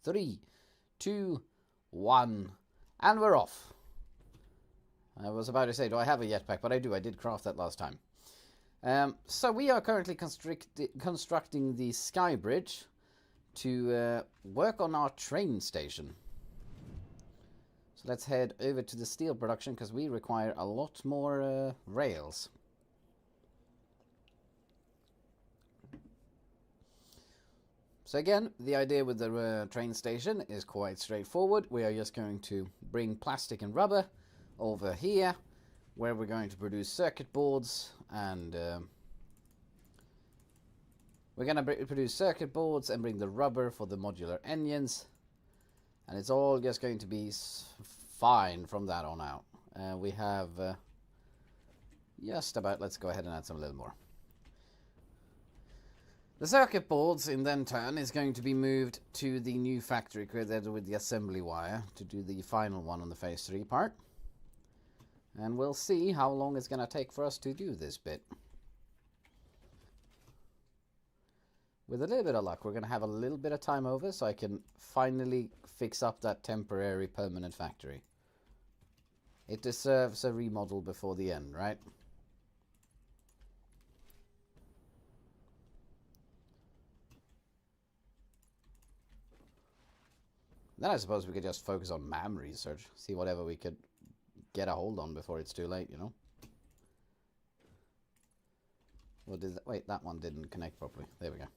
3, 2, 1, and we're off. I was about to say, do I have a jetpack? But I do. I did craft that last time. So we are currently constructing the sky bridge to work on our train station. So let's head over to the steel production because we require a lot more rails. So again, the idea with the train station is quite straightforward. We are just going to bring plastic and rubber over here, where we're going to produce circuit boards, and we're going to produce circuit boards and bring the rubber for the modular engines, and it's all just going to be fine from that on out. We have just about, let's go ahead and add some a little more. The circuit boards in then turn is going to be moved to the new factory created with the assembly wire to do the final one on the phase 3 part. And we'll see how long it's going to take for us to do this bit. With a little bit of luck, we're going to have a little bit of time over so I can finally fix up that temporary permanent factory. It deserves a remodel before the end, right? Then I suppose we could just focus on MAM research, see whatever we could get a hold on before it's too late, you know. What did that? Wait, that one didn't connect properly. There we go.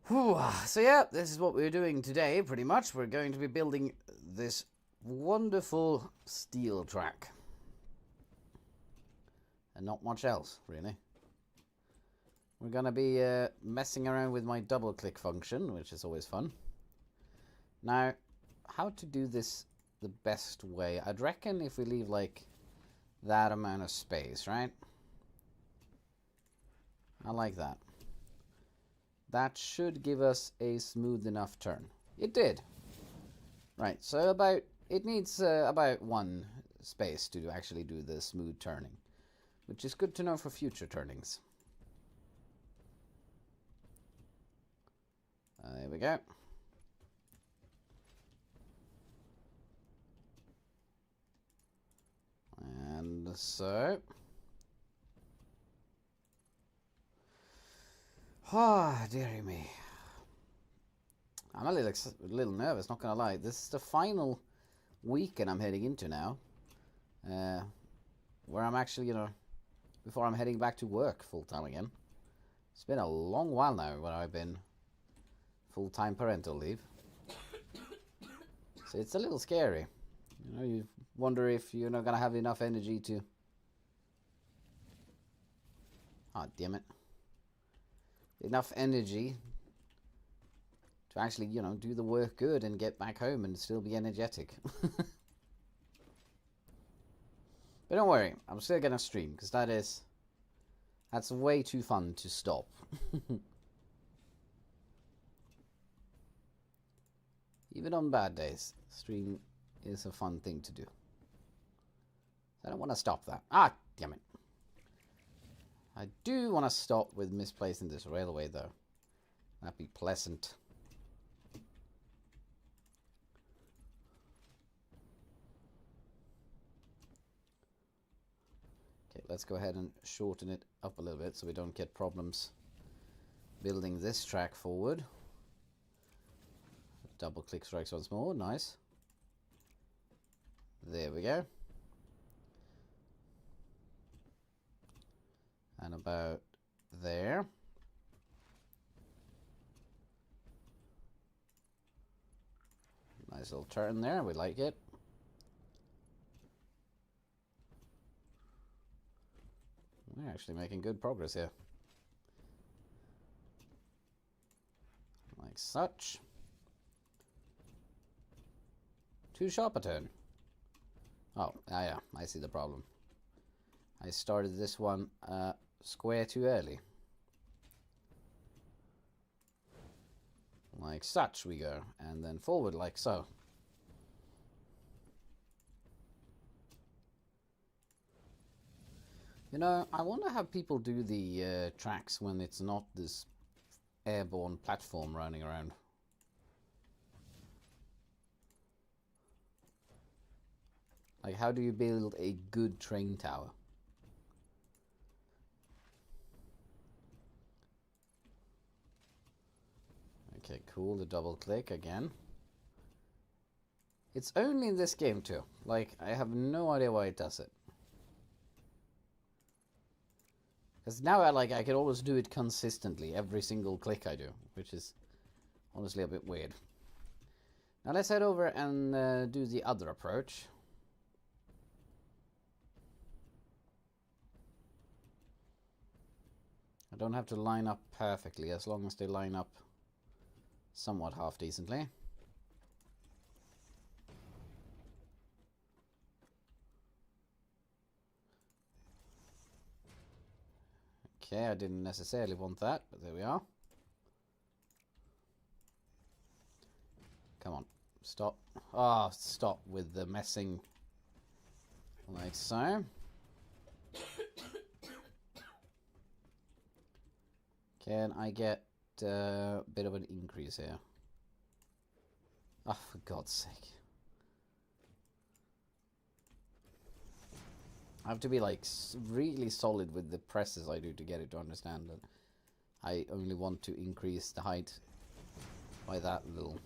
Whew. So yeah, this is what we're doing today, pretty much. We're going to be building this wonderful steel track. And not much else, really. We're going to be messing around with my double click function, which is always fun. Now, how to do this the best way? I'd reckon if we leave like that amount of space, right? I like that. That should give us a smooth enough turn. It did. Right, so it needs about one space to actually do the smooth turning, which is good to know for future turnings. There we go. And so, dearie me, I'm a little nervous, not gonna lie. This is the final weekend I'm heading into now, where I'm actually, before I'm heading back to work full time again. It's been a long while now when I've been full-time parental leave, so it's a little scary. You wonder if you're not gonna have enough energy to... Oh, damn it. Enough energy to actually, do the work good and get back home and still be energetic. But don't worry, I'm still gonna stream, because that's way too fun to stop. Even on bad days, stream is a fun thing to do. I don't want to stop that. Ah, damn it. I do want to stop with misplacing this railway, though. That'd be pleasant. Okay, let's go ahead and shorten it up a little bit so we don't get problems building this track forward. Double click strikes once more, nice. There we go. And about there. Nice little turn there, we like it. We're actually making good progress here. Like such. Too sharp a turn. Oh, yeah, I see the problem. I started this one square too early. Like such we go, and then forward like so. I want to have people do the tracks when it's not this airborne platform running around. Like, how do you build a good train tower? Okay, cool. The double click again. It's only in this game too. Like, I have no idea why it does it. Because now I can always do it consistently every single click I do, which is honestly a bit weird. Now let's head over and do the other approach. I don't have to line up perfectly, as long as they line up somewhat half decently. Okay, I didn't necessarily want that, but there we are. Come on, stop. Ah, stop with the messing. Like so. Can I get a bit of an increase here? Oh, for God's sake. I have to be like really solid with the presses I do to get it to understand that I only want to increase the height by that little.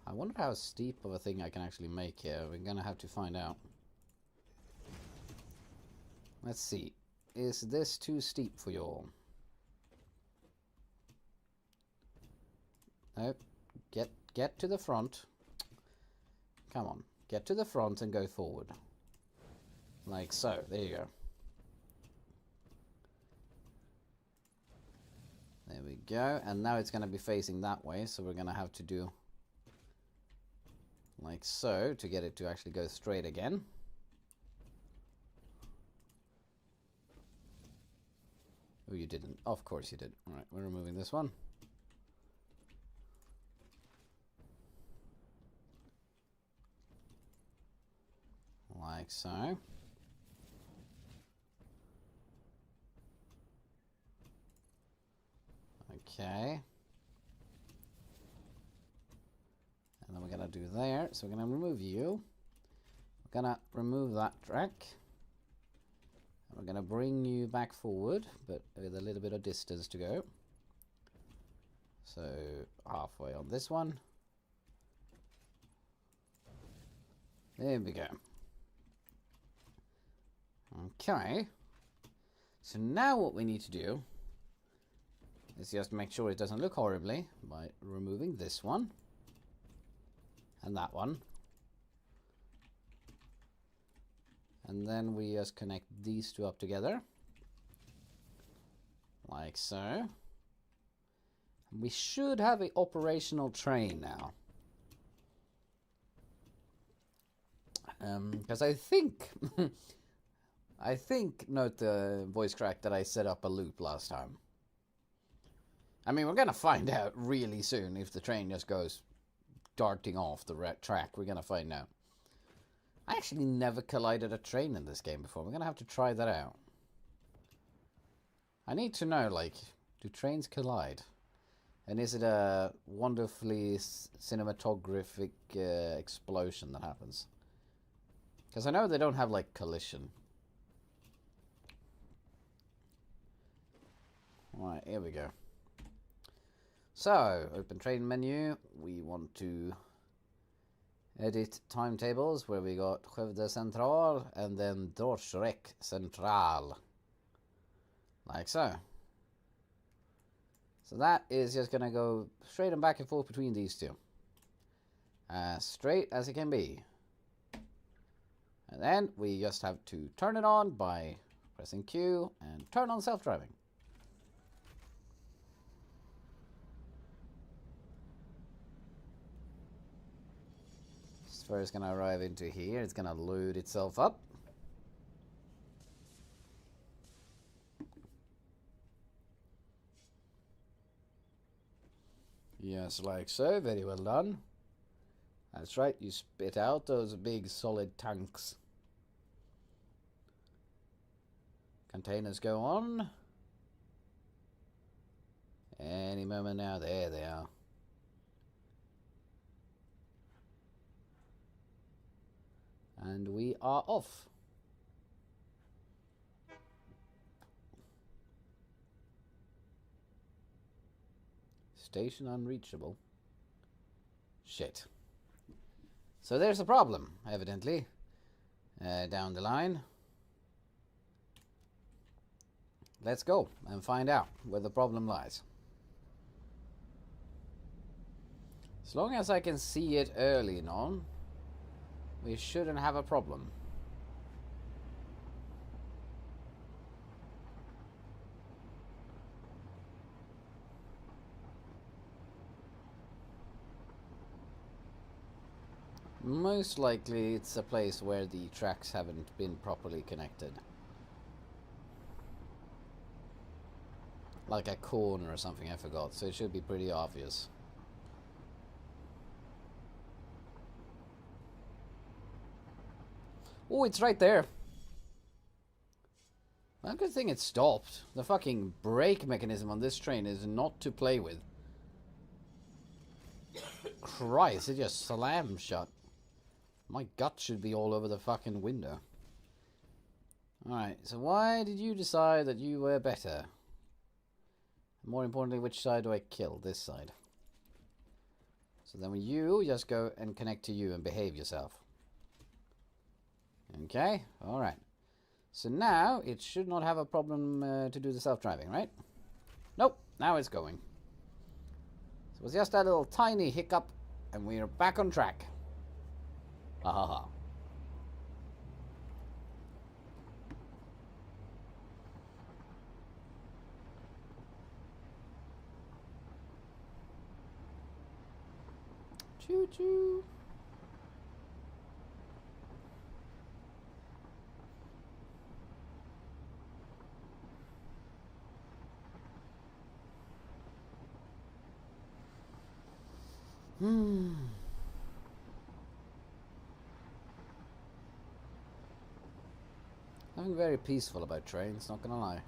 I wonder how steep of a thing I can actually make here. We're gonna have to find out. Let's see. Is this too steep for you all? Nope. Get to the front. Come on. Get to the front and go forward. Like so. There you go. There we go. And now it's going to be facing that way. So we're going to have to do like so to get it to actually go straight again. Oh, you didn't. Of course you did. All right. We're removing this one. Like so. Okay. And then we're going to do there. So we're going to remove you. We're going to remove that track. And we're going to bring you back forward, but with a little bit of distance to go. So halfway on this one. There we go. Okay. So now what we need to do is just make sure it doesn't look horribly by removing this one and that one. And then we just connect these two up together. Like so. And we should have an operational train now. Because I think... I think, note the voice crack, that I set up a loop last time. I mean, we're going to find out really soon if the train just goes darting off the track. We're going to find out. I actually never collided a train in this game before. We're going to have to try that out. I need to know, like, do trains collide? And is it a wonderfully cinematographic explosion that happens? Because I know they don't have, like, collision. Alright, here we go. So, open train menu. We want to edit timetables where we got Skövde Central and then Dordrecht Central. Like so. So that is just going to go straight and back and forth between these two. As straight as it can be. And then we just have to turn it on by pressing Q and turn on self-driving. First going to arrive into here. It's going to load itself up. Yes, like so. Very well done. That's right. You spit out those big solid tanks. containers go on. Any moment now. There they are. And we are off. Station unreachable. Shit. So there's a problem, evidently. Down the line. Let's go and find out where the problem lies. As long as I can see it early on, we shouldn't have a problem. Most likely it's a place where the tracks haven't been properly connected. Like a corner or something, I forgot, so it should be pretty obvious. Oh, it's right there. Well, good thing it stopped. The fucking brake mechanism on this train is not to play with. Christ, it just slammed shut. My gut should be all over the fucking window. Alright, so why did you decide that you were better? More importantly, which side do I kill? This side. So then you just go and connect to you and behave yourself. Okay, alright. So now it should not have a problem to do the self-driving, right? Nope, now it's going. So it was just a little tiny hiccup and we are back on track. Ha ha ha. Choo choo. Nothing very peaceful about trains, not gonna lie.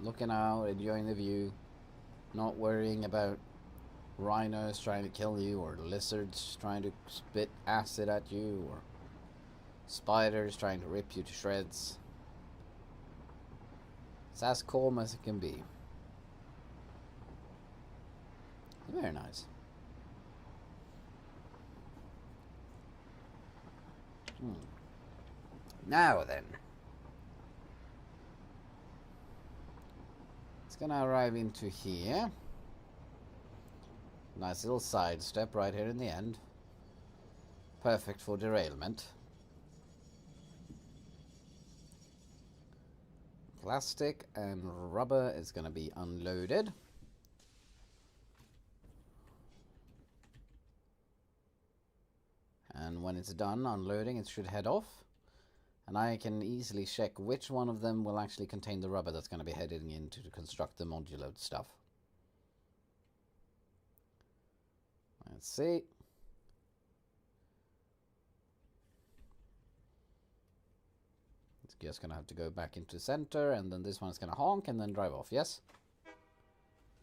Looking out, enjoying the view, not worrying about rhinos trying to kill you, or lizards trying to spit acid at you, or spiders trying to rip you to shreds. It's as calm as it can be. Very nice. Now then, it's gonna arrive into here. Nice little side step right here in the end. Perfect for derailment. Plastic and rubber is gonna be unloaded. And when it's done unloading, it should head off. And I can easily check which one of them will actually contain the rubber that's going to be heading in to construct the modular stuff. Let's see. It's just going to have to go back into the center, and then this one's going to honk and then drive off, yes?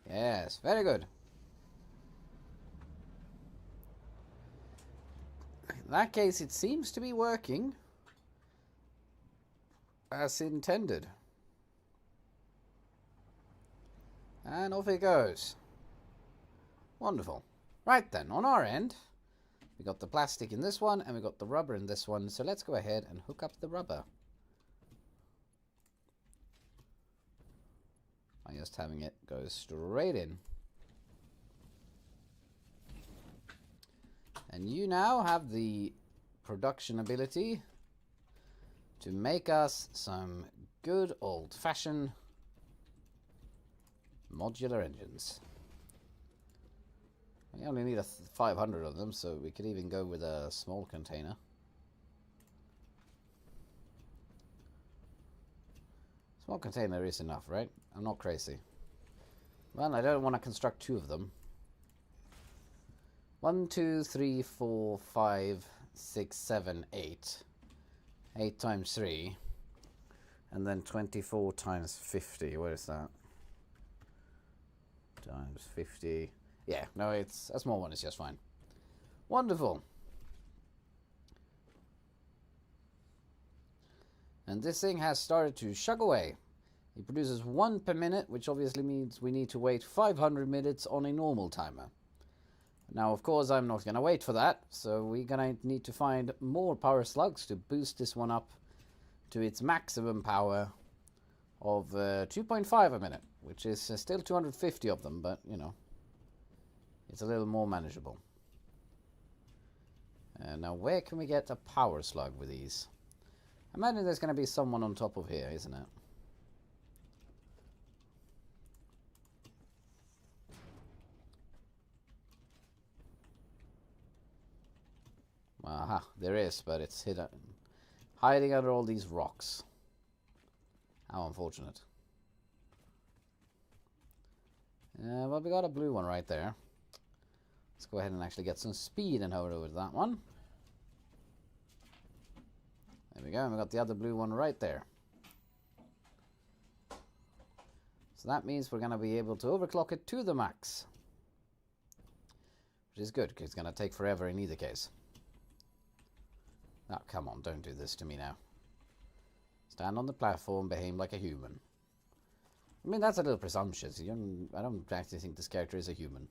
Yes, very good. In that case, it seems to be working as intended. And off it goes. Wonderful. Right then, on our end, we got the plastic in this one and we got the rubber in this one. So let's go ahead and hook up the rubber. I'm just having it go straight in. And you now have the production ability to make us some good old-fashioned modular engines. We only need 500 of them, so we could even go with a small container. Small container is enough, right? I'm not crazy. Well, I don't want to construct 2 of them. 1, 2, 3, 4, 5, 6, 7, 8. 8 times 3. And then 24 times 50. Where is that? Times 50. Yeah, no, it's a small one. It's just fine. Wonderful. And this thing has started to chug away. It produces 1 per minute, which obviously means we need to wait 500 minutes on a normal timer. Now, of course, I'm not going to wait for that, so we're going to need to find more power slugs to boost this one up to its maximum power of 2.5 a minute, which is still 250 of them, but, you know, it's a little more manageable. Now, where can we get a power slug with these? I imagine there's going to be someone on top of here, isn't it? Aha, there is, but it's hidden, hiding under all these rocks. How unfortunate. Well, we got a blue one right there. Let's go ahead and actually get some speed and hold over to that one. There we go, and we got the other blue one right there. So that means we're going to be able to overclock it to the max. Which is good, because it's going to take forever in either case. Oh, come on, don't do this to me now. Stand on the platform, behave like a human. I mean, that's a little presumptuous. I don't actually think this character is a human.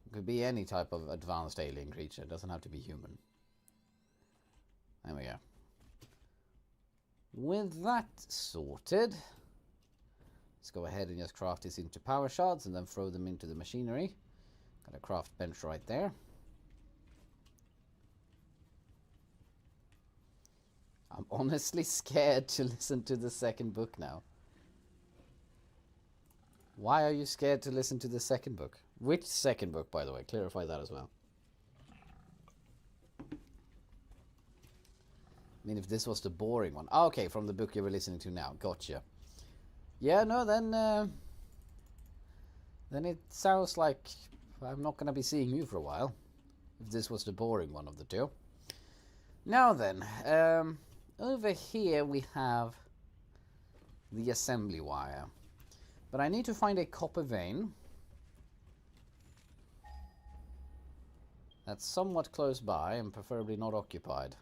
It could be any type of advanced alien creature. It doesn't have to be human. There we go. With that sorted, let's go ahead and just craft this into power shards and then throw them into the machinery. Got a craft bench right there. I'm honestly scared to listen to the second book now. Why are you scared to listen to the second book? Which second book, by the way? Clarify that as well. I mean, if this was the boring one. Oh, okay, from the book you were listening to now. Gotcha. Yeah, no, then it sounds like I'm not going to be seeing you for a while. If this was the boring one of the two. Now then, over here we have the assembly wire. But I need to find a copper vein that's somewhat close by and preferably not occupied.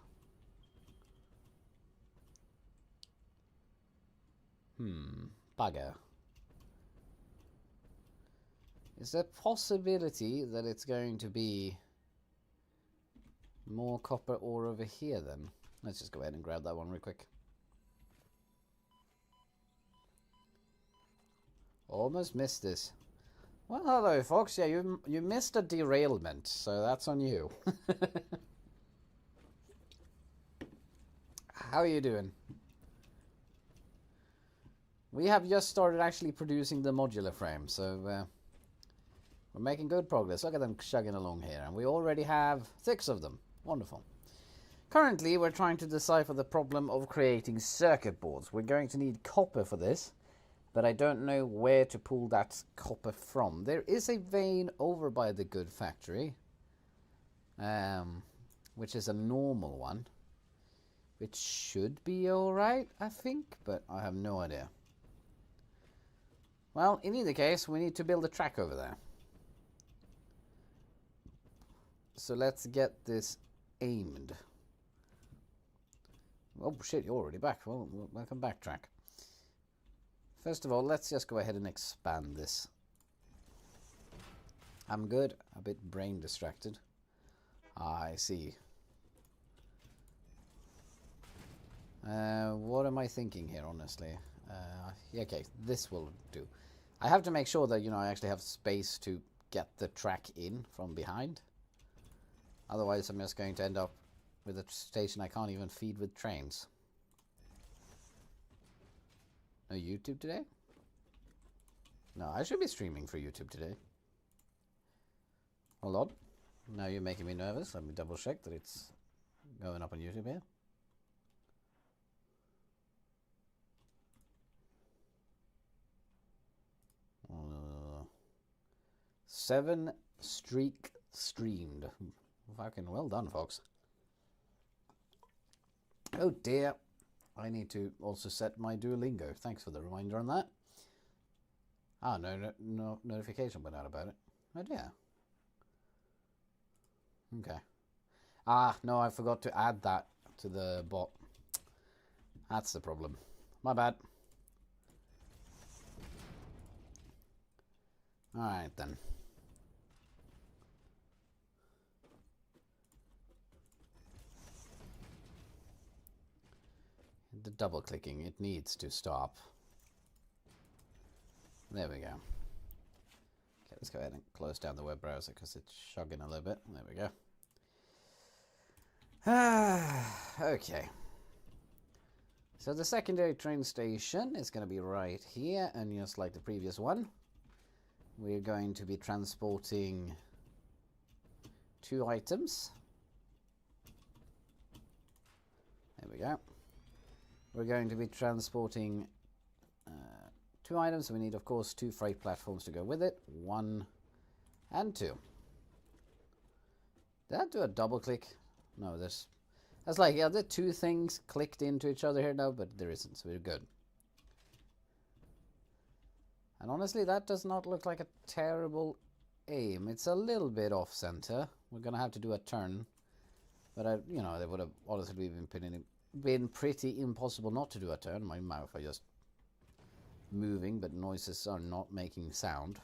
Bugger. Is there a possibility that it's going to be more copper ore over here then? Let's just go ahead and grab that one real quick. Almost missed this. Well, hello, folks. Yeah, you missed a derailment, so that's on you. How are you doing? We have just started actually producing the modular frame, so we're making good progress. Look at them chugging along here, and we already have 6 of them. Wonderful. Currently, we're trying to decipher the problem of creating circuit boards. We're going to need copper for this, but I don't know where to pull that copper from. There is a vein over by the good factory, which is a normal one, which should be alright, I think, but I have no idea. Well, in either case, we need to build a track over there. So let's get this aimed. Oh shit, you're already back. Well, welcome back, track. First of all, let's just go ahead and expand this. I'm good. A bit brain distracted. I see. What am I thinking here, honestly? Yeah, okay, this will do. I have to make sure that, I actually have space to get the track in from behind. Otherwise, I'm just going to end up with a station I can't even feed with trains. No YouTube today? No, I should be streaming for YouTube today. Hold on. Now you're making me nervous. Let me double check that it's going up on YouTube here. Seven streak streamed. Fucking well done, folks. Oh dear. I need to also set my Duolingo. Thanks for the reminder on that. Ah, no notification went out about it. Oh dear. Okay. Ah, no, I forgot to add that to the bot. That's the problem. My bad. Alright then. The double clicking, it needs to stop. There we go. Okay, let's go ahead and close down the web browser because it's chugging a little bit. There we go. Okay. So the secondary train station is going to be right here, and just like the previous one, we're going to be transporting 2 items. There we go. We're going to be transporting 2 items, so we need, of course, 2 freight platforms to go with it. 1 and 2. Did that do a double click? No, that's like, yeah, the 2 things clicked into each other here now, but there isn't, so we're good. And honestly, that does not look like a terrible aim. It's a little bit off center. We're gonna have to do a turn, but you know, they would have honestly been pretty impossible not to do a turn. My mouth are just moving, but noises are not making sound.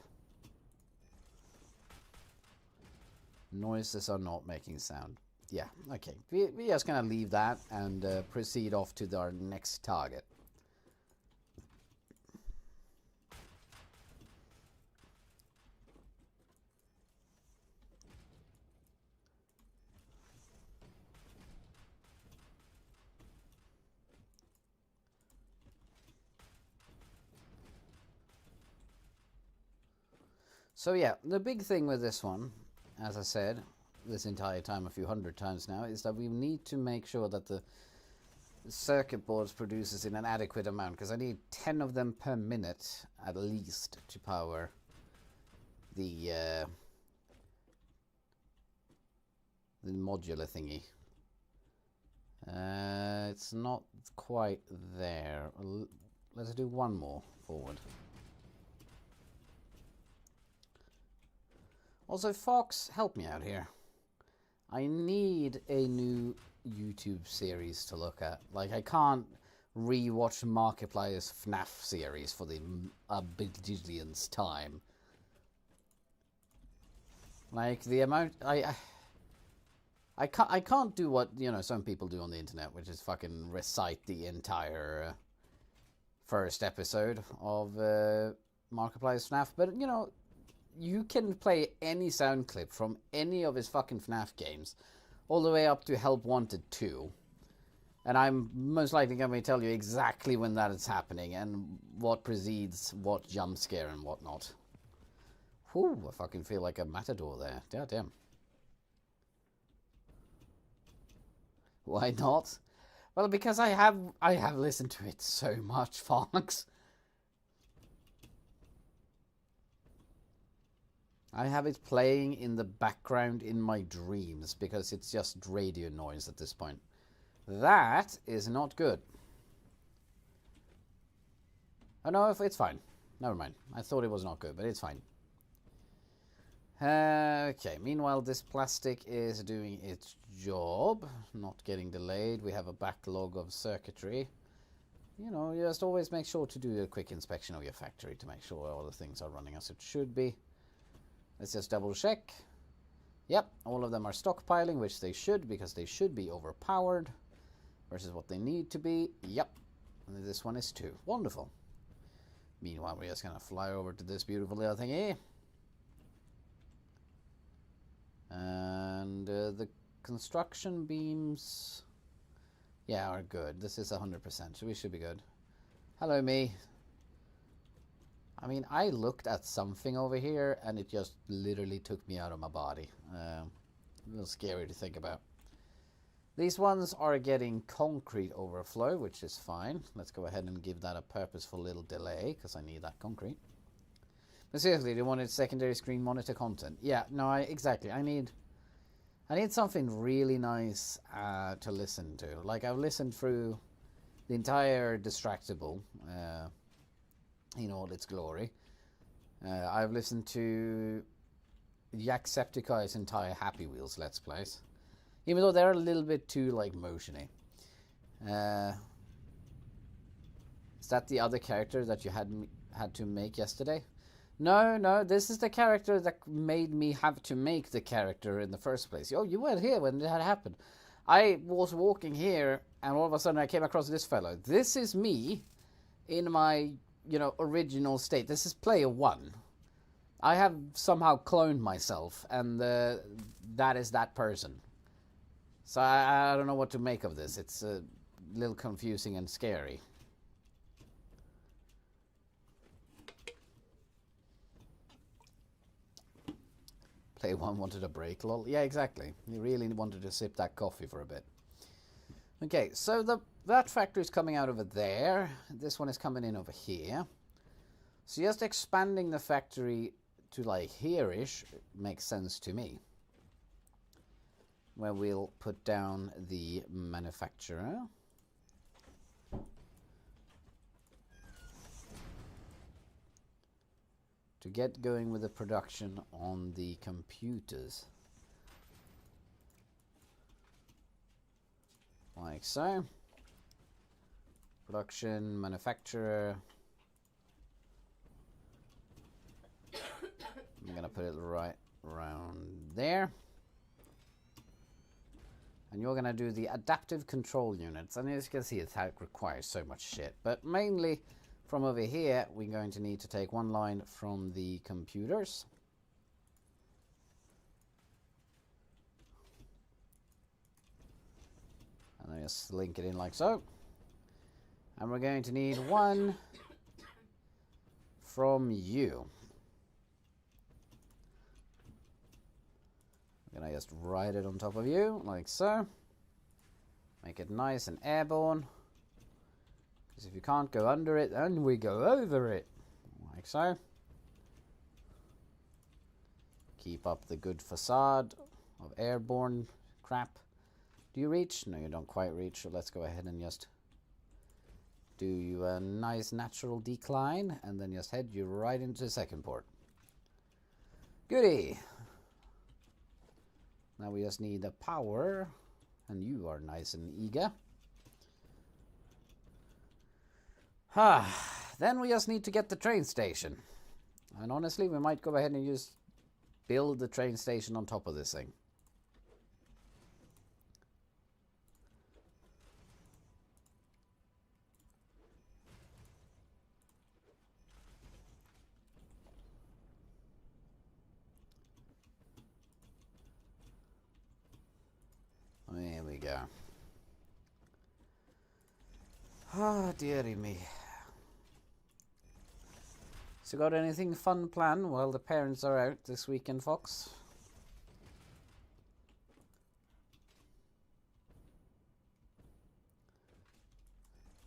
Noises are not making sound. Yeah, okay. We're just gonna leave that and proceed off to our next target. So yeah, the big thing with this one, as I said this entire time a few hundred times now, is that we need to make sure that the circuit boards produces in an adequate amount, because I need 10 of them per minute at least to power the modular thingy. It's not quite there. Let's do one more forward. Also, Fox, help me out here. I need a new YouTube series to look at. Like, I can't re-watch Markiplier's FNAF series for the bajillionth time. Like, the amount... I can't do what, you know, some people do on the internet, which is fucking recite the entire first episode of Markiplier's FNAF. But, you know, you can play any sound clip from any of his fucking FNAF games, all the way up to Help Wanted 2. And I'm most likely going to tell you exactly when that is happening and what precedes what jump scare and whatnot. Whew, I fucking feel like a matador there. Damn. Why not? Well, because I have listened to it so much, Fox. I have it playing in the background in my dreams because it's just radio noise at this point. That is not good. Oh no, it's fine. Never mind. I thought it was not good, but it's fine. Okay, meanwhile this plastic is doing its job, not getting delayed. We have a backlog of circuitry. You know, you just always make sure to do a quick inspection of your factory to make sure all the things are running as it should be. Let's just double check. Yep, all of them are stockpiling, which they should, because they should be overpowered versus what they need to be. Yep, and this one is 2. Wonderful. Meanwhile, we're just going to fly over to this beautiful little thingy. And the construction beams, yeah, are good. This is 100%, so we should be good. Hello, me. I mean, I looked at something over here and it just literally took me out of my body. A little scary to think about. These ones are getting concrete overflow, which is fine. Let's go ahead and give that a purposeful little delay, because I need that concrete. But seriously, they wanted secondary screen monitor content. Yeah, no, exactly. I need I need something really nice to listen to. Like, I've listened through the entire Distractable in all its glory. I've listened to Jacksepticeye's entire Happy Wheels Let's Plays, even though they're a little bit too, like, motiony. Is that the other character that you had to make yesterday? No, this is the character that made me have to make the character in the first place. Oh, you weren't here when that happened. I was walking here, and all of a sudden I came across this fellow. This is me in my, original state. This is player 1. I have somehow cloned myself, and that is that person. So I don't know what to make of this. It's a little confusing and scary. Player 1 wanted a break, lol. Yeah, exactly. He really wanted to sip that coffee for a bit. Okay, so that factory is coming out over there. This one is coming in over here. So just expanding the factory to like here-ish makes sense to me. Where we'll put down the manufacturer. To get going with the production on the computers. Like so. Production, manufacturer. I'm gonna put it right around there. And you're gonna do the adaptive control units. And as you can see, it requires so much shit. But mainly from over here, we're going to need to take one line from the computers. And then just link it in like so. And we're going to need one from you. I'm going to just write it on top of you, like so. Make it nice and airborne. Because if you can't go under it, then we go over it. Like so. Keep up the good facade of airborne crap. Do you reach? No, you don't quite reach, so let's go ahead and just do you a nice natural decline, and then just head you right into the second port. Goody! Now we just need the power, and you are nice and eager. Then we just need to get the train station. And honestly, we might go ahead and just build the train station on top of this thing. There we go. Ah, dearie me. So got anything fun planned while the parents are out this weekend, Fox?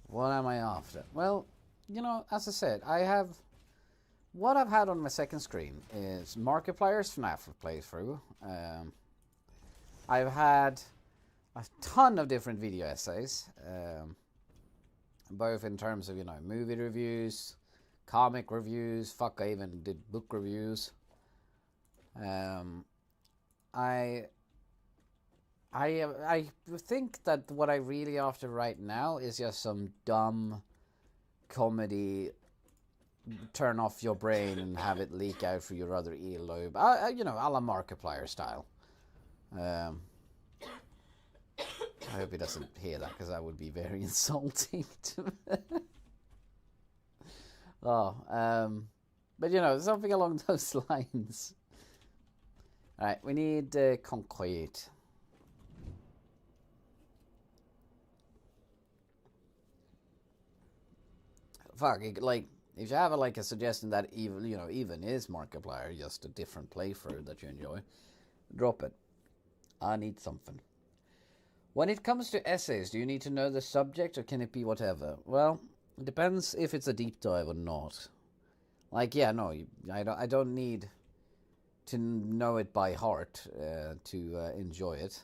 What am I after? Well, as I said, what I've had on my second screen is Markiplier's FNAF playthrough. I've had a ton of different video essays, both in terms of, movie reviews, comic reviews, fuck, I even did book reviews. I think that what I really after right now is just some dumb comedy, turn off your brain and have it leak out through your other earlobe, a la Markiplier style. I hope he doesn't hear that, because that would be very insulting to me. But something along those lines. Alright, we need concrete. Fuck, like, if you have a suggestion that even is Markiplier just a different playthrough that you enjoy, drop it. I need something. When it comes to essays, do you need to know the subject, or can it be whatever? Well, it depends if it's a deep dive or not. Like, yeah, no, I don't need to know it by heart to enjoy it.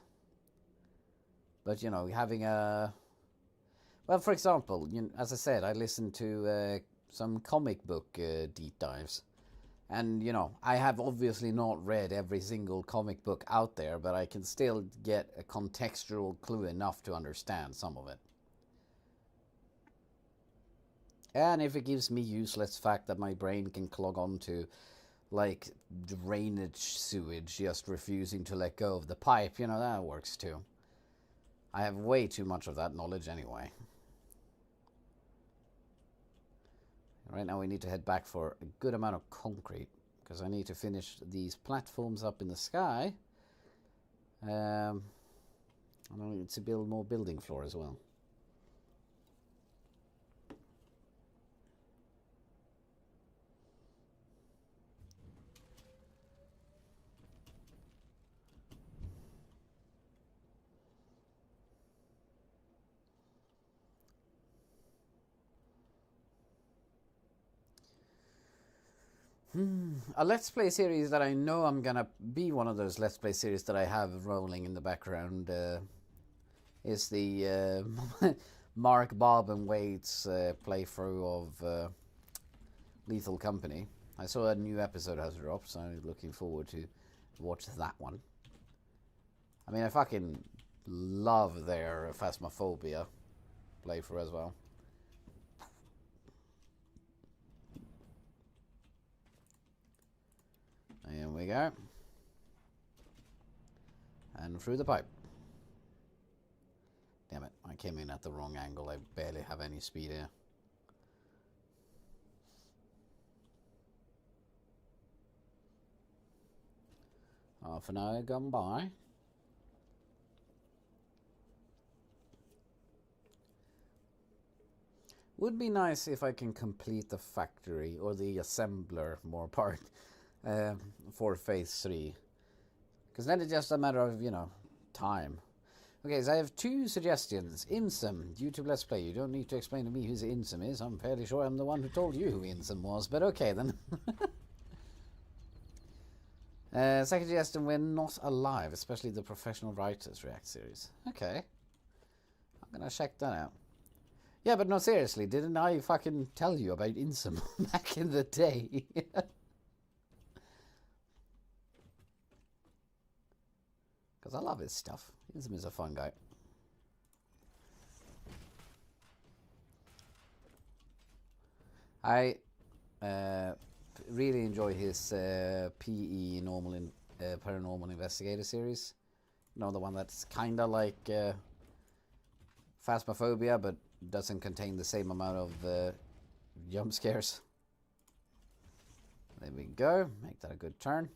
But, you know, having a... Well, for example, as I said, I listened to some comic book deep dives. And, you know, I have obviously not read every single comic book out there, but I can still get a contextual clue enough to understand some of it. And if it gives me useless fact that my brain can clog on to, like, drainage sewage just refusing to let go of the pipe, you know, that works too. I have way too much of that knowledge anyway. Right now we need to head back for a good amount of concrete, because I need to finish these platforms up in the sky. And I need to build more building floor as well. A Let's Play series that I know I'm gonna be one of those Let's Play series that I have rolling in the background is the Mark, Bob and Wade's playthrough of Lethal Company. I saw a new episode has dropped, so I'm looking forward to watch that one. I mean, I fucking love their Phasmophobia playthrough as well. Here we go. And through the pipe. Damn it, I came in at the wrong angle. I barely have any speed here. Half an hour gone by. Would be nice if I can complete the factory or the assembler more part for phase 3, because then it's just a matter of, you know, time. Okay, so I have 2 suggestions. Insum, YouTube Let's Play. You don't need to explain to me who Insum is. I'm fairly sure I'm the one who told you who Insum was, but okay then. Second suggestion, We're Not Alive, especially the Professional Writers React series. Okay, I'm gonna check that out. Yeah, but no, seriously, didn't I fucking tell you about Insum back in the day? Because I love his stuff. Insum is a fun guy. I really enjoy his PE Paranormal Investigator series. You know, the one that's kind of like Phasmophobia, but doesn't contain the same amount of jump scares. There we go. Make that a good turn.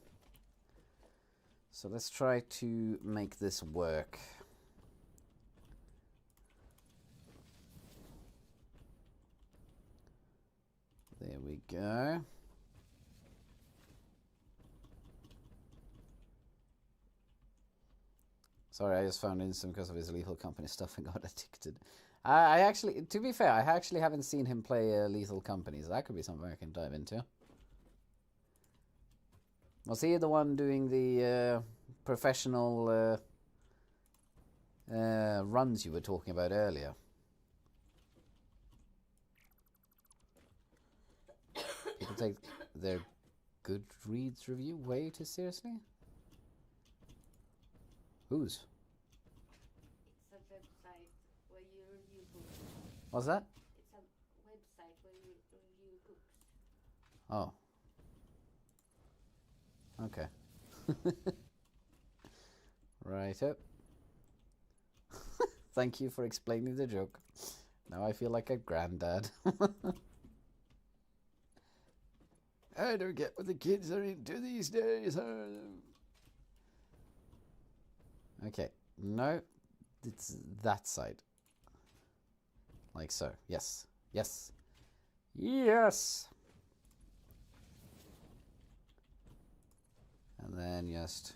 So let's try to make this work. There we go. Sorry, I just found Instant because of his Lethal Company stuff and got addicted. I actually, to be fair, I actually haven't seen him play Lethal Company, so that could be something I can dive into. Was he the one doing the professional runs you were talking about earlier? People take their Goodreads review way too seriously? Whose? It's a website where you review books. What's that? It's a website where you review books. Oh. Okay. Right up. Thank you for explaining the joke. Now I feel like a granddad. I don't get what the kids are into these days. Okay. No. It's that side. Like so. Yes. Yes. Yes! And then just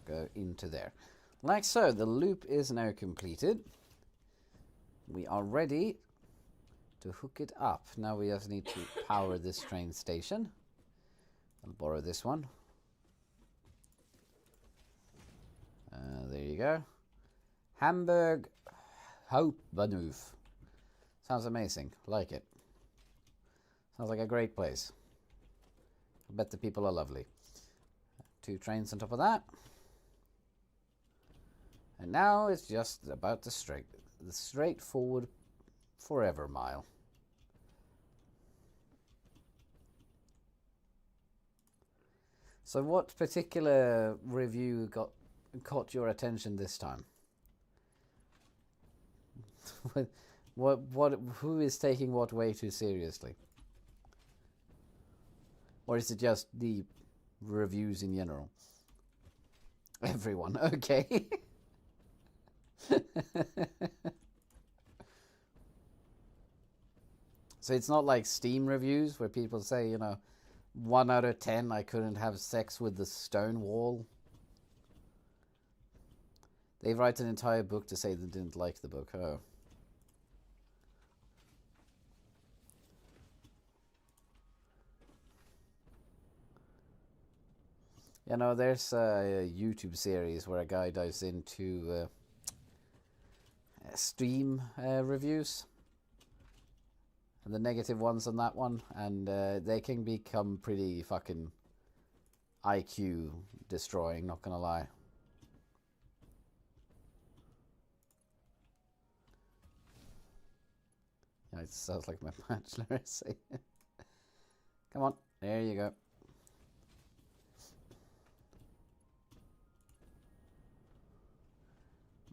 go into there. Like so, the loop is now completed. We are ready to hook it up. Now we just need to power this train station. I'll borrow this one. go. Hamburg Hauptbahnhof. Sounds amazing. Like it. Sounds like a great place. I bet the people are lovely. 2 trains on top of that. And now it's just about the straightforward forever mile. So what particular review caught your attention this time? Who is taking what way too seriously? Or is it just the reviews in general? Everyone, okay. So it's not like Steam reviews where people say, you know, 1 out of 10, I couldn't have sex with the stone wall. They write an entire book to say they didn't like the book. Oh. You know, there's a YouTube series where a guy dives into Steam reviews. And the negative ones on that one. And they can become pretty fucking IQ destroying, not gonna lie. Yeah, it sounds like my bachelor essay. Come on, there you go.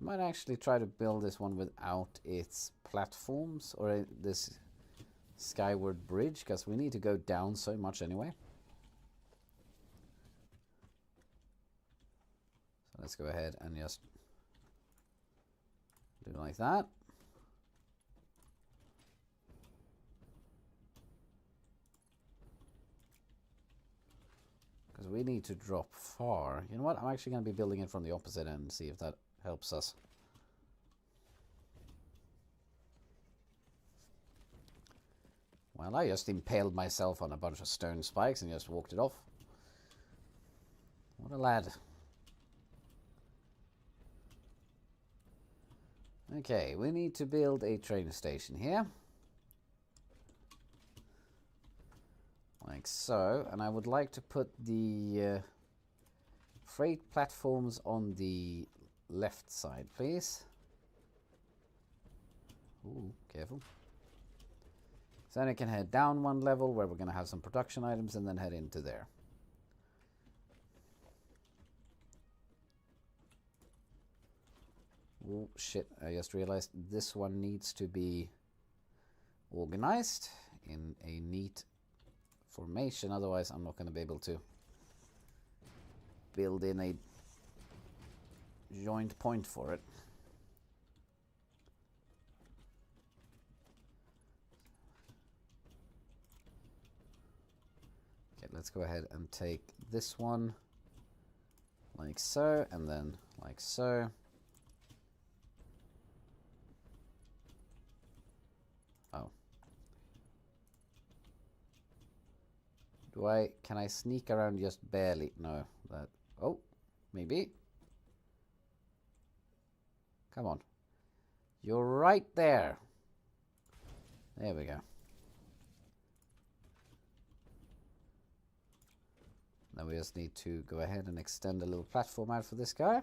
Might actually try to build this one without its platforms or this skyward bridge, because we need to go down so much anyway. So let's go ahead and just do it like that. Because we need to drop far. You know what? I'm actually going to be building it from the opposite end and see if that helps us. Well, I just impaled myself on a bunch of stone spikes and just walked it off. What a lad. Okay, we need to build a train station here. Like so. And I would like to put the freight platforms on the left side, please. Ooh, careful. So then I can head down 1 level where we're going to have some production items and then head into there. Oh shit, I just realized this one needs to be organized in a neat formation, otherwise I'm not going to be able to build in a joint point for it. Okay, let's go ahead and take this one like so, and then like so. Oh. Can I sneak around just barely? No, that, oh, maybe. Come on. You're right there. There we go. Now we just need to go ahead and extend a little platform out for this guy.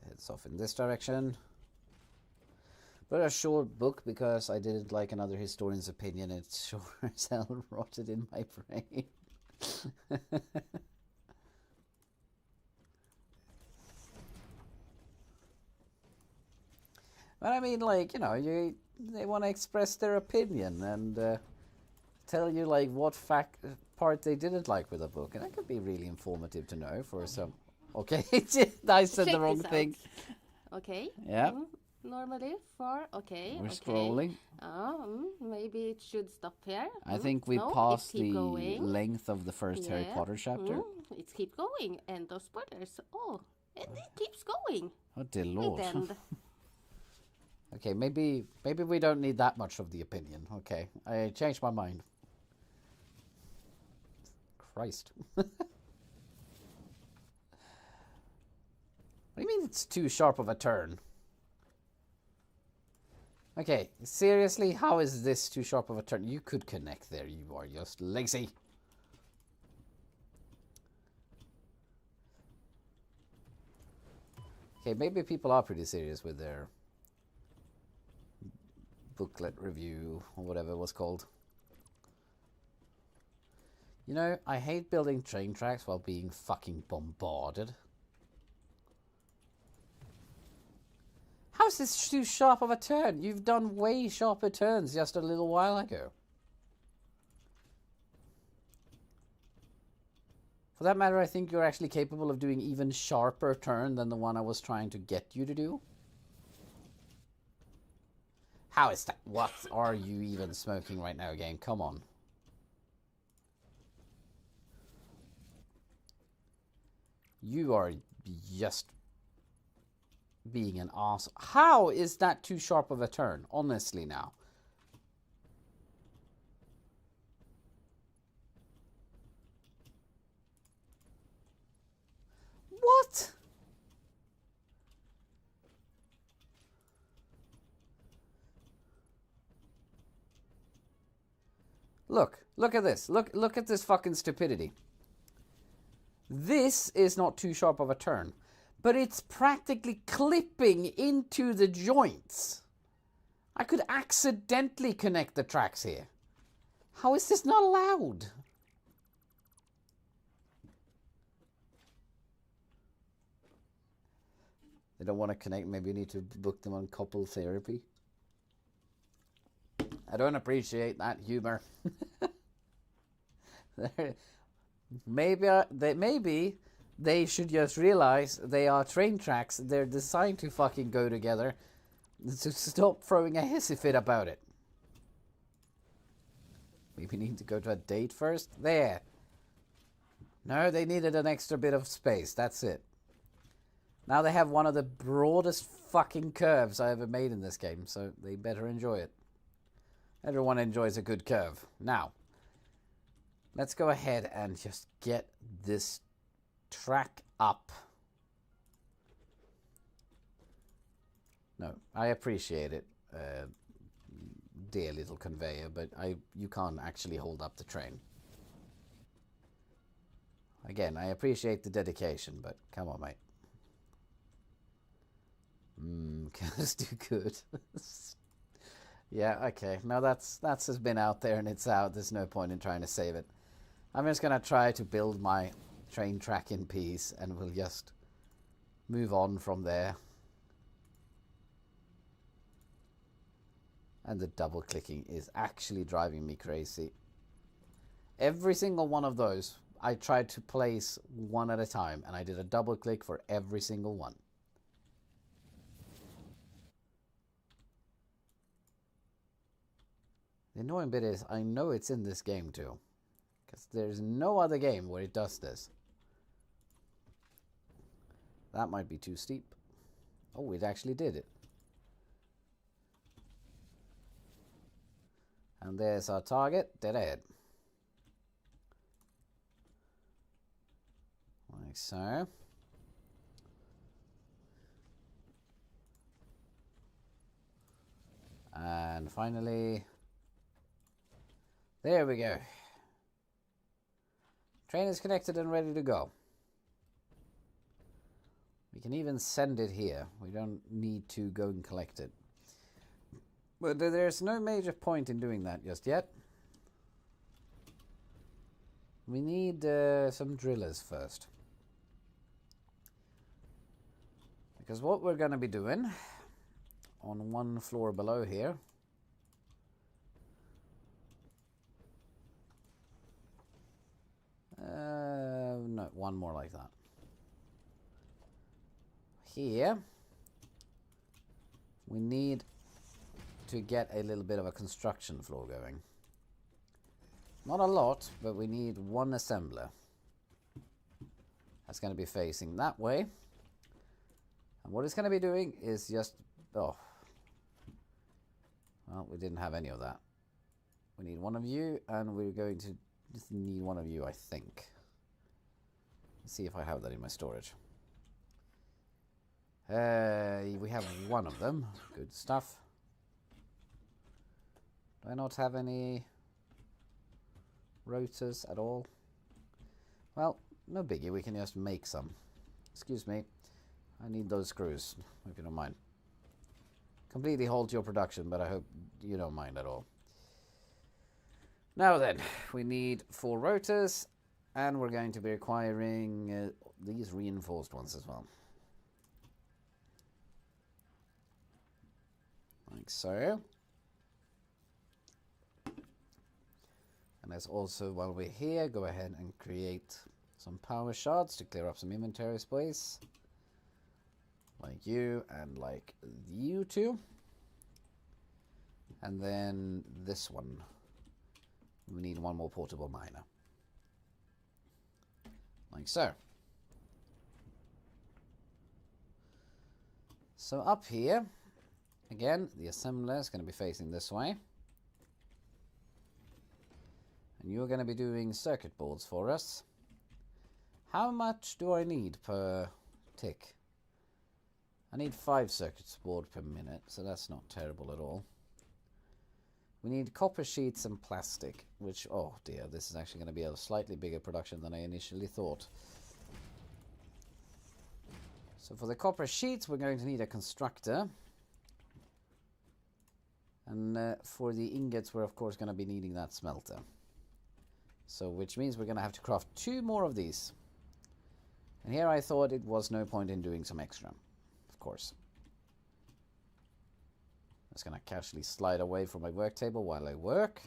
Heads off in this direction. But a short book because I didn't like another historian's opinion. It's sure as hell rotted in my brain. But I mean, like, you know, they want to express their opinion and tell you like what part they didn't like with a book, and that could be really informative to know for some. Okay, I said the wrong thing. Okay. Yeah. Normally for okay. We're scrolling. Maybe it should stop here. I think we passed the length of the first Harry Potter chapter. It keeps going, and those spoilers. Oh, and it keeps going. Oh dear Lord. Okay, maybe we don't need that much of the opinion. Okay, I changed my mind. Christ. What do you mean it's too sharp of a turn? Okay, seriously, how is this too sharp of a turn? You could connect there. You are just lazy. Okay, maybe people are pretty serious with their booklet review or whatever it was called. You know, I hate building train tracks while being fucking bombarded. How's this too sharp of a turn? You've done way sharper turns just a little while ago. For that matter, I think you're actually capable of doing even sharper turn than the one I was trying to get you to do. How is that? What are you even smoking right now, game? Come on. You are just being an ass. How is that too sharp of a turn? Honestly now. What? Look at this. Look at this fucking stupidity. This is not too sharp of a turn, but it's practically clipping into the joints. I could accidentally connect the tracks here. How is this not allowed? They don't want to connect. Maybe you need to book them on couple therapy. I don't appreciate that humor. Maybe they should just realize they are train tracks. They're designed to fucking go together. So stop throwing a hissy fit about it. Maybe need to go to a date first. There. No, they needed an extra bit of space. That's it. Now they have one of the broadest fucking curves I ever made in this game, so they better enjoy it. Everyone enjoys a good curve. Now, let's go ahead and just get this track up. No, I appreciate it, dear little conveyor, but you can't actually hold up the train. Again, I appreciate the dedication, but come on, mate. Cars do good. Yeah, okay. Now that's has been out there and it's out. There's no point in trying to save it. I'm just gonna try to build my train track in peace, and we'll just move on from there. And the double clicking is actually driving me crazy. Every single one of those, I tried to place one at a time, and I did a double click for every single one. The annoying bit is, I know it's in this game too. Because there's no other game where it does this. That might be too steep. Oh, it actually did it. And there's our target, dead ahead. Like so. And finally, there we go. Train is connected and ready to go. We can even send it here. We don't need to go and collect it. But there's no major point in doing that just yet. We need some drillers first. Because what we're going to be doing on one floor below here no, one more like that. Here we need to get a little bit of a construction floor going. Not a lot, but we need one assembler. That's going to be facing that way. And what it's going to be doing is just... oh. Well, we didn't have any of that. We need one of you, and we're going to just need one of you, I think. Let's see if I have that in my storage. We have one of them. Good stuff. Do I not have any rotors at all? Well, no biggie. We can just make some. Excuse me. I need those screws. Hope you don't mind. Completely halt your production, but I hope you don't mind at all. Now then, we need 4 rotors, and we're going to be requiring these reinforced ones as well. Like so. And let's also, while we're here, go ahead and create some power shards to clear up some inventory space. Like you and like you two. And then this one. We need one more portable miner. Like so. So up here, again, the assembler is going to be facing this way. And you're going to be doing circuit boards for us. How much do I need per tick? I need 5 circuit boards per minute, so that's not terrible at all. We need copper sheets and plastic, which, oh dear, this is actually going to be a slightly bigger production than I initially thought. So for the copper sheets, we're going to need a constructor. And for the ingots, we're of course going to be needing that smelter. So, which means we're going to have to craft 2 more of these. And here I thought it was no point in doing some extra, of course. I'm just going to casually slide away from my work table while I work.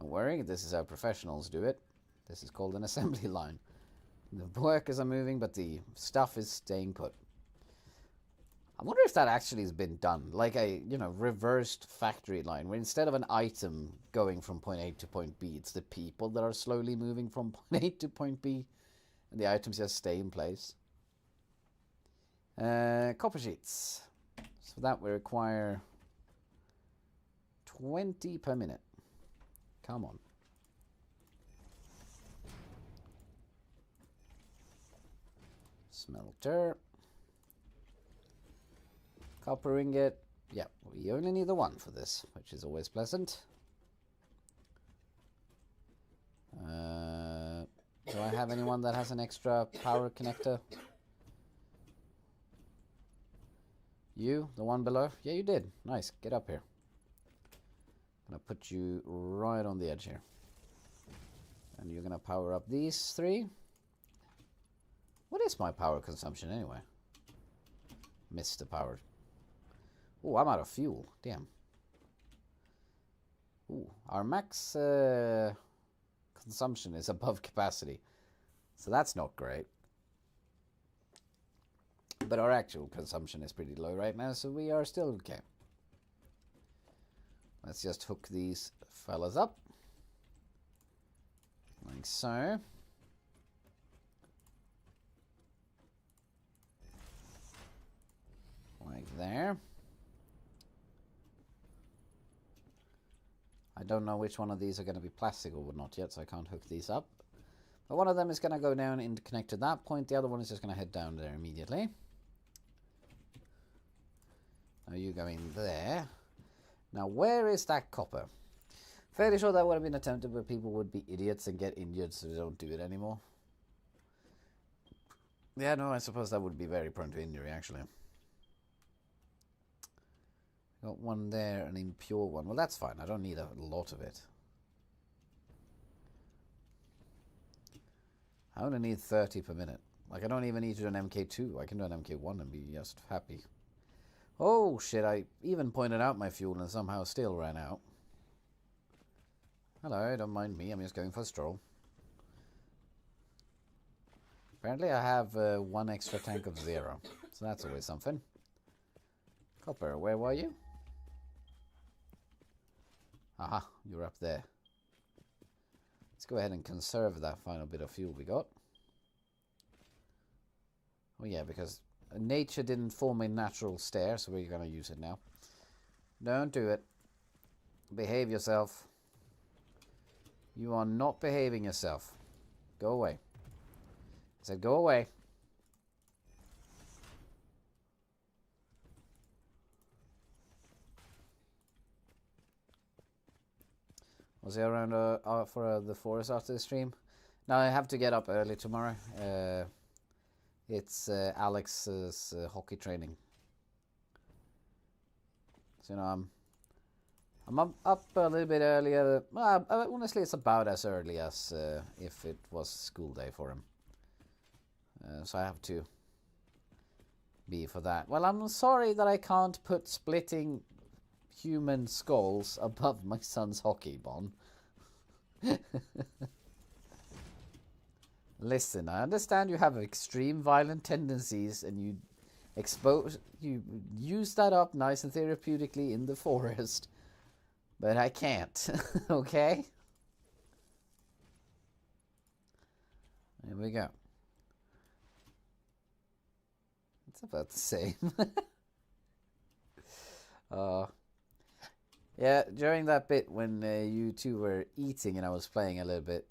Don't worry, this is how professionals do it. This is called an assembly line. The workers are moving, but the stuff is staying put. I wonder if that actually has been done, like a, you know, reversed factory line, where instead of an item going from point A to point B, it's the people that are slowly moving from point A to point B, and the items just stay in place. Copper sheets. So for that we require 20 per minute. Come on. Smelter. Copper ingot. Yeah, we only need the 1 for this, which is always pleasant. Do I have anyone that has an extra power connector? You, the one below? Yeah, you did. Nice. Get up here. I'm gonna put you right on the edge here. And you're gonna power up these 3. What is my power consumption anyway? Missed the power. Oh, I'm out of fuel. Damn. Ooh, our max consumption is above capacity. So that's not great. But our actual consumption is pretty low right now, so we are still okay. Let's just hook these fellas up. Like so. Like there. I don't know which one of these are going to be plastic or not yet, so I can't hook these up. But one of them is going to go down and connect to that point. The other one is just going to head down there immediately. Now you go in there. Now where is that copper? Fairly sure that would have been attempted, but people would be idiots and get injured, so they don't do it anymore. Yeah, no, I suppose that would be very prone to injury, actually. Got one there, an impure one. Well, that's fine. I don't need a lot of it. I only need 30 per minute. Like, I don't even need to do an MK2. I can do an MK1 and be just happy. Oh, shit. I even pointed out my fuel and somehow still ran out. Hello, don't mind me. I'm just going for a stroll. Apparently, I have 1 extra tank of 0. So that's always something. Copper, where were you? Aha, you're up there. Let's go ahead and conserve that final bit of fuel we got. Oh yeah, because nature didn't form a natural stair, so we're going to use it now. Don't do it. Behave yourself. You are not behaving yourself. Go away. I said go away. Was he around for the forest after the stream? No, I have to get up early tomorrow. It's Alex's hockey training. So, you know, I'm up a little bit earlier. Honestly, it's about as early as if it was school day for him. So I have to be for that. Well, I'm sorry that I can't put splitting human skulls above my son's hockey ball. Listen, I understand you have extreme violent tendencies and you use that up nice and therapeutically in the forest. But I can't, okay? There we go. It's about the same. Yeah, during that bit when you two were eating and I was playing a little bit,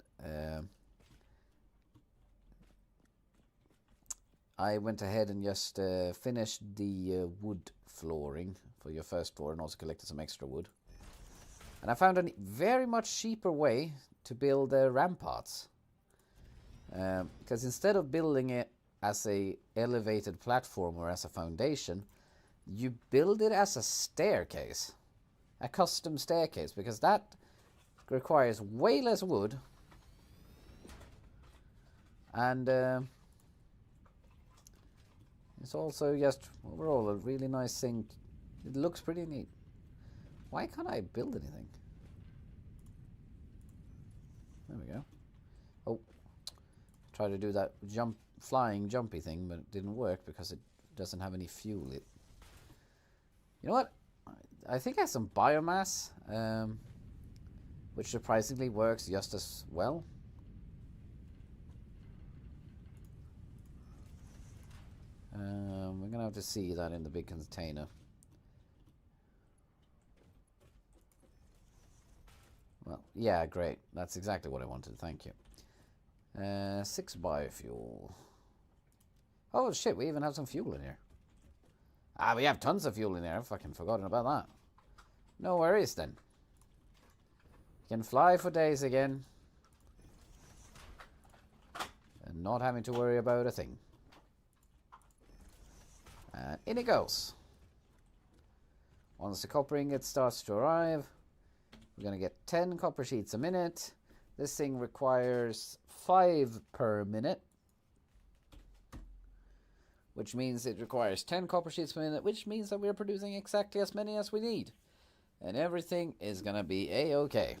I went ahead and just finished the wood flooring for your first floor and also collected some extra wood. And I found a very much cheaper way to build ramparts. Because instead of building it as a elevated platform or as a foundation, you build it as a staircase. A custom staircase. Because that requires way less wood. And it's also just overall a really nice thing. It looks pretty neat. Why can't I build anything? There we go. Oh, try to do that flying jumpy thing, but it didn't work because it doesn't have any fuel. You know what? I think I have some biomass, which surprisingly works just as well. We're gonna have to see that in the big container. Well, yeah, great. That's exactly what I wanted. Thank you. 6 biofuel. Oh, shit, we even have some fuel in here. Ah, we have tons of fuel in there. I've fucking forgotten about that. No worries, then. Can fly for days again. And not having to worry about a thing. And in it goes. Once the copper ingot starts to arrive, we're going to get 10 copper sheets a minute. This thing requires 5 per minute. Which means it requires 10 copper sheets per minute, which means that we're producing exactly as many as we need. And everything is going to be a-okay.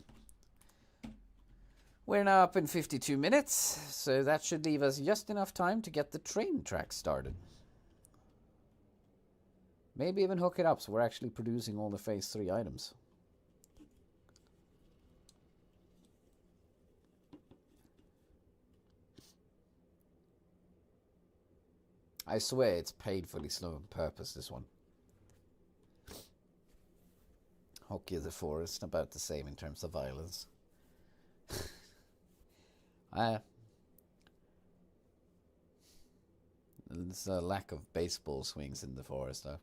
We're now up in 52 minutes, so that should leave us just enough time to get the train track started. Maybe even hook it up so we're actually producing all the phase 3 items. I swear it's painfully slow on purpose, this one. Hockey of the Forest, about the same in terms of violence. There's a lack of baseball swings in the forest, though.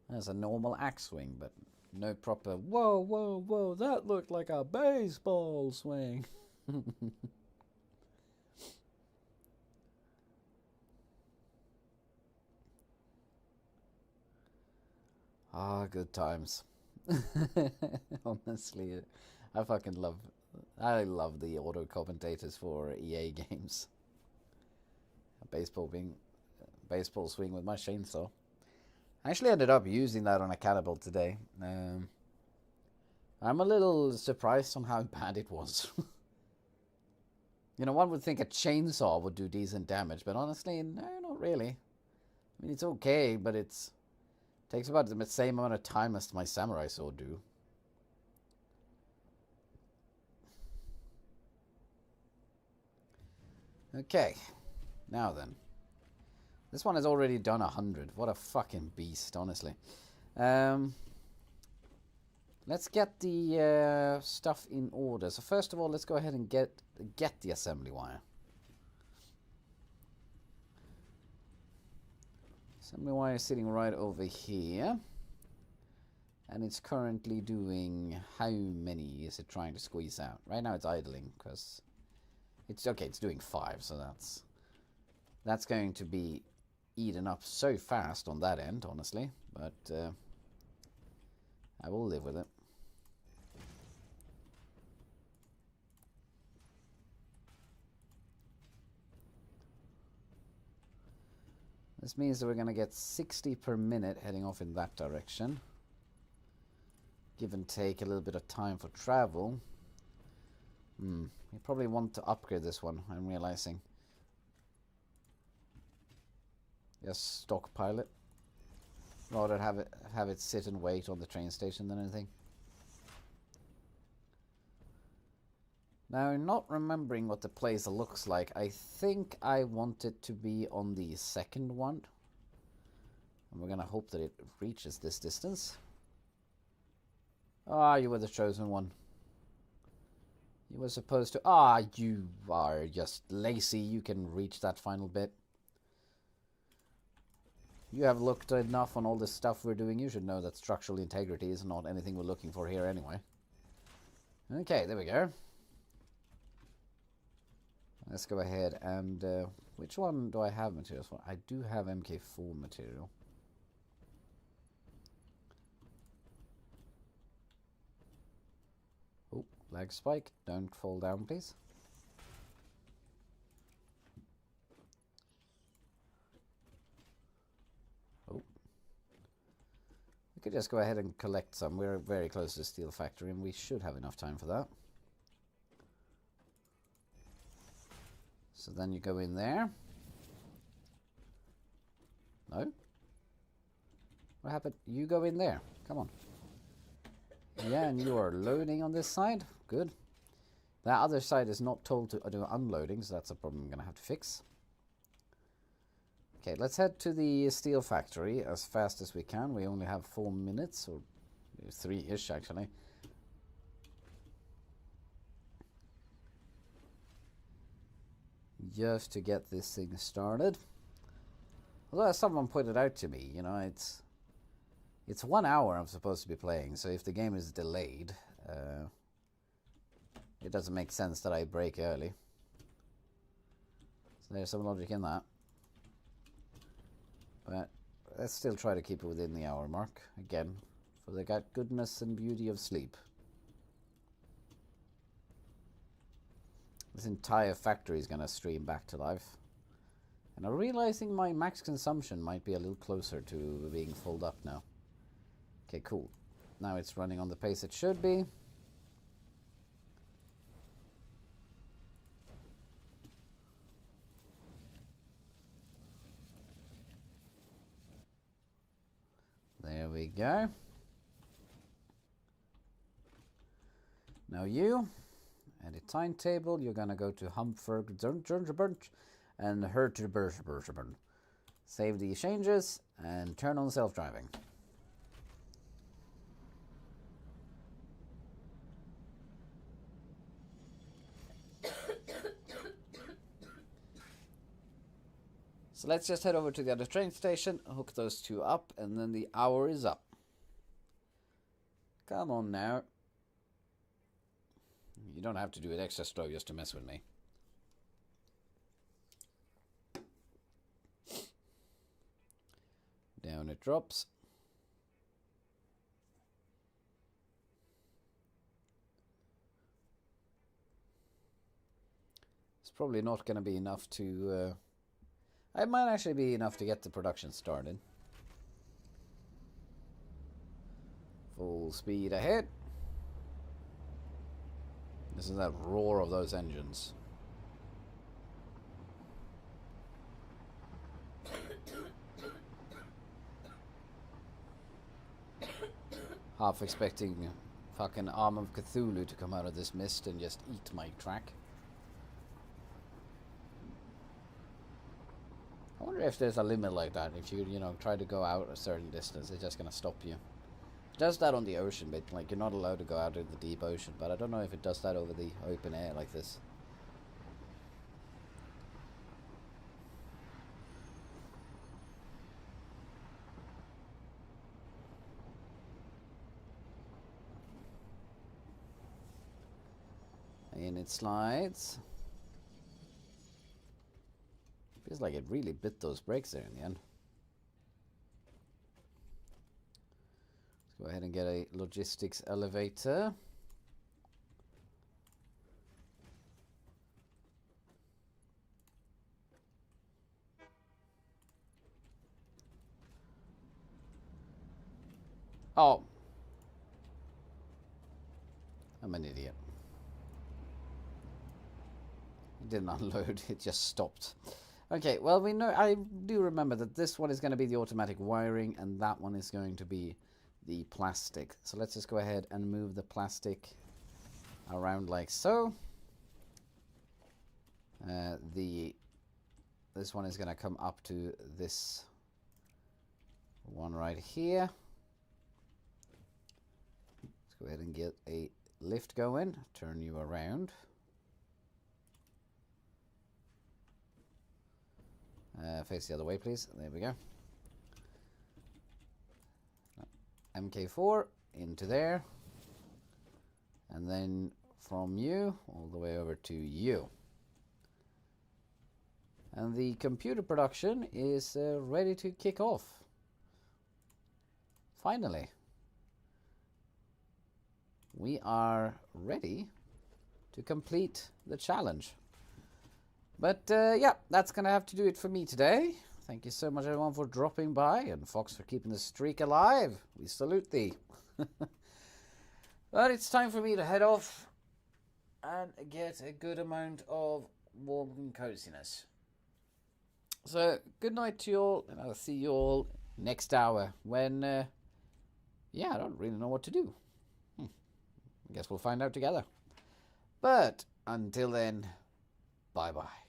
There's a normal axe swing, but no proper, whoa, whoa, whoa, that looked like a baseball swing. Ah, good times. Honestly, I love the auto commentators for EA games. A baseball swing with my chainsaw. I actually ended up using that on a cannibal today. I'm a little surprised on how bad it was. You know, one would think a chainsaw would do decent damage, but honestly, no, not really. I mean, it's okay, but it takes about the same amount of time as my samurai sword do. Okay, now then. This one has already done 100. What a fucking beast, honestly. Let's get the stuff in order. So first of all, let's go ahead and get the assembly wire. Assembly wire is sitting right over here. And it's currently doing... How many is it trying to squeeze out? Right now it's idling, because... It's okay, it's doing 5, so that's going to be eaten up so fast on that end, honestly. But I will live with it. This means that we're going to get 60 per minute heading off in that direction. Give and take a little bit of time for travel. You probably want to upgrade this one, I'm realizing. Just stockpile it. Rather have it sit and wait on the train station than anything. Now, not remembering what the place looks like, I think I want it to be on the second one. And we're gonna hope that it reaches this distance. Ah, you were the chosen one. You were supposed to... Ah, you are just lazy. You can reach that final bit. You have looked enough on all this stuff we're doing. You should know that structural integrity is not anything we're looking for here anyway. Okay, there we go. Let's go ahead and... which one do I have materials for? I do have MK4 material. Oh, lag spike. Don't fall down, please. Oh. We could just go ahead and collect some. We're very close to the steel factory and we should have enough time for that. So then you go in there. No? What happened? You go in there. Come on. Yeah, and you are loading on this side. Good. That other side is not told to do unloading, so that's a problem I'm going to have to fix. Okay, let's head to the steel factory as fast as we can. We only have 4 minutes, or 3-ish actually. Just to get this thing started. Although as someone pointed out to me, you know, it's 1 hour I'm supposed to be playing, so if the game is delayed, it doesn't make sense that I break early. So there's some logic in that. But let's still try to keep it within the hour mark, again, for the goodness and beauty of sleep. This entire factory is going to stream back to life. And I'm realizing my max consumption might be a little closer to being filled up now. Okay, cool. Now it's running on the pace it should be. There we go. Now you, edit timetable, you're gonna go to Humford and Herterburn. Save the changes and turn on self-driving. So let's just head over to the other train station, hook those two up, and then the hour is up. Come on now. You don't have to do it extra slow just to mess with me. Down it drops. It's probably not going to be enough to... it might actually be enough to get the production started. Full speed ahead. This is that roar of those engines. Half expecting fucking Arm of Cthulhu to come out of this mist and just eat my track. I wonder if there's a limit like that. If you know, try to go out a certain distance, it's just gonna stop you. It does that on the ocean, but like you're not allowed to go out in the deep ocean. But I don't know if it does that over the open air like this. It slides. Feels like it really bit those brakes there in the end. Let's go ahead and get a logistics elevator. Oh. I'm an idiot. It didn't unload, it just stopped. Okay, well, we know, I do remember that this one is going to be the automatic wiring and that one is going to be the plastic. So let's just go ahead and move the plastic around like so. This one is going to come up to this one right here. Let's go ahead and get a lift going, turn you around. Face the other way, please. There we go. MK4 into there. And then from you all the way over to you. And the computer production is ready to kick off. Finally. We are ready to complete the challenge. But yeah, that's going to have to do it for me today. Thank you so much, everyone, for dropping by, and Fox for keeping the streak alive. We salute thee. But it's time for me to head off and get a good amount of warmth and coziness. So, good night to you all, and I'll see you all next hour when, yeah, I don't really know what to do. I guess we'll find out together. But until then, bye-bye.